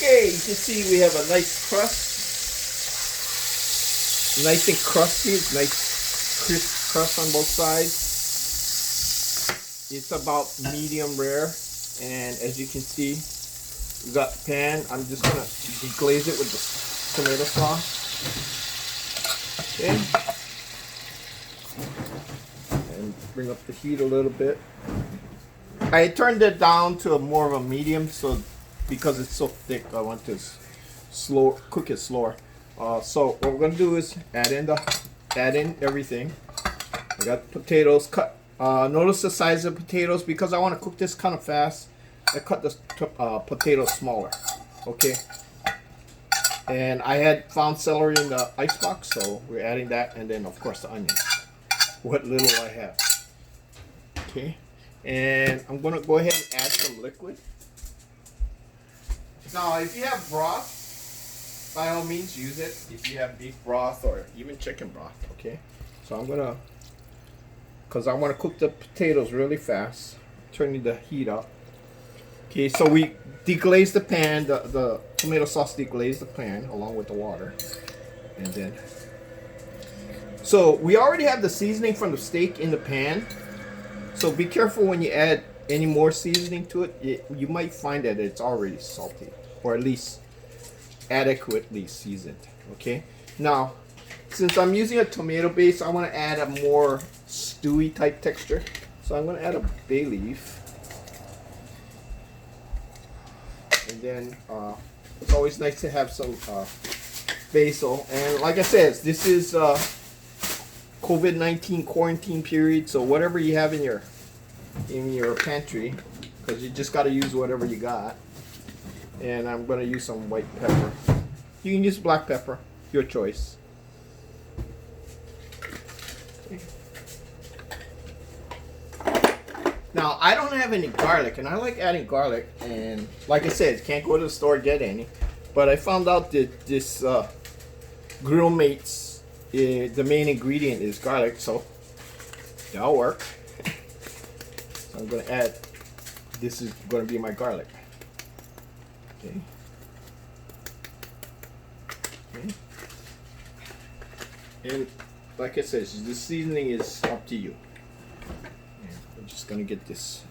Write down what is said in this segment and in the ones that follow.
Okay, you can see we have a nice crust. Nice and crusty. It's nice crisp crust on both sides. It's about medium rare. And as you can see, we got the pan. I'm just gonna deglaze it with the tomato sauce. Okay. And bring up the heat a little bit. I turned it down to more of a medium, so because it's so thick, I want to cook it slower. So what we're gonna do is add in everything. I got potatoes cut. Notice the size of potatoes because I want to cook this kind of fast. I cut the potatoes smaller. Okay. And I had found celery in the icebox, so we're adding that, and then of course the onions. What little I have. Okay. And I'm gonna go ahead and add some liquid. Now, if you have broth, by all means use it. If you have beef broth or even chicken broth, okay. So I'm gonna, because I want to cook the potatoes really fast, turning the heat up. Okay, so we deglaze the pan. The tomato sauce deglaze the pan along with the water, and then. So we already have the seasoning from the steak in the pan. So be careful when you add any more seasoning to it. You might find that it's already salty, or at least adequately seasoned. Okay. Now, since I'm using a tomato base, I want to add a more stewy type texture. So I'm going to add a bay leaf. And then it's always nice to have some basil. And like I said, this is COVID-19 quarantine period, so whatever you have in your pantry, because you just got to use whatever you got. And I'm going to use some white pepper. You can use black pepper, your choice. Now, I don't have any garlic, and I like adding garlic, and like I said, can't go to the store and get any, but I found out that this Grill Mates, the main ingredient is garlic, so that'll work. So I'm going to add, this is going to be my garlic. Okay. Okay. And like I said, the seasoning is up to you. I'm just going to get this.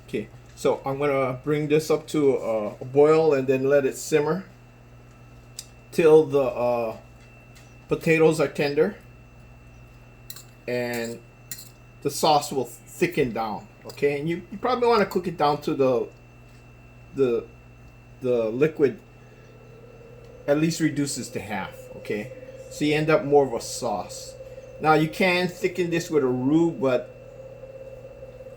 Okay, so I'm going to bring this up to a boil and then let it simmer till the potatoes are tender and the sauce will thicken down. Okay, and you probably want to cook it down to the liquid at least reduces to half. Okay, so you end up more of a sauce. Now you can thicken this with a roux, but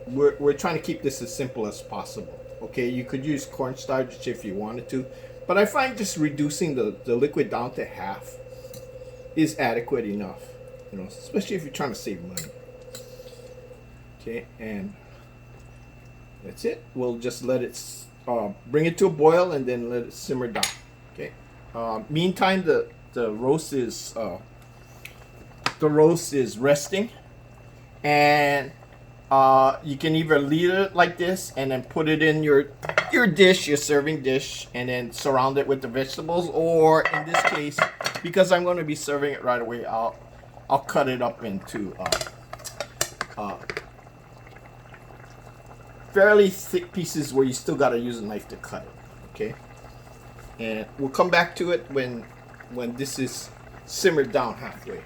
we're trying to keep this as simple as possible. Okay, you could use cornstarch if you wanted to, but I find just reducing the liquid down to half is adequate enough, you know, especially if you're trying to save money. Okay, and that's it. We'll just let it bring it to a boil and then let it simmer down. Okay. Meantime, the roast is resting, and you can either leave it like this and then put it in your dish, your serving dish, and then surround it with the vegetables, or in this case, because I'm going to be serving it right away, I'll cut it up into fairly thick pieces where you still got to use a knife to cut it. Okay, and we'll come back to it when this is simmered down halfway.